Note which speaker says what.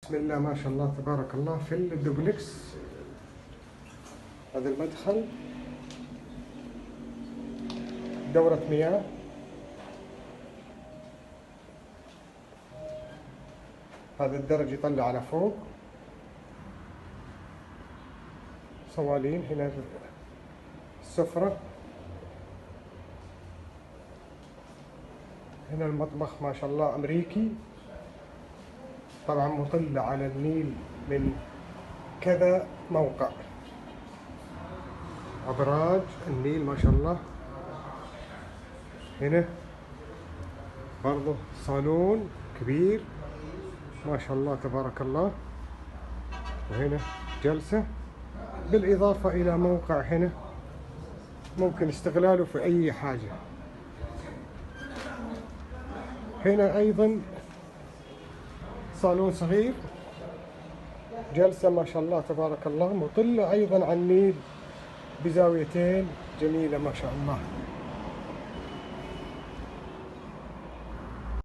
Speaker 1: بسم الله ما شاء الله تبارك الله في الدوبلكس. هذا المدخل، دورة مياه، هذا الدرج يطلع على فوق، صوالين، هنا السفرة، هنا المطبخ ما شاء الله أمريكي، طبعا مطل على النيل من كذا موقع، أبراج النيل ما شاء الله. هنا برضه صالون كبير ما شاء الله تبارك الله، وهنا جلسة، بالإضافة إلى موقع هنا ممكن استغلاله في أي حاجة. هنا أيضا صالون صغير، جلسة ما شاء الله تبارك الله، مطلة أيضا على النيل بزاويتين جميلة ما شاء الله.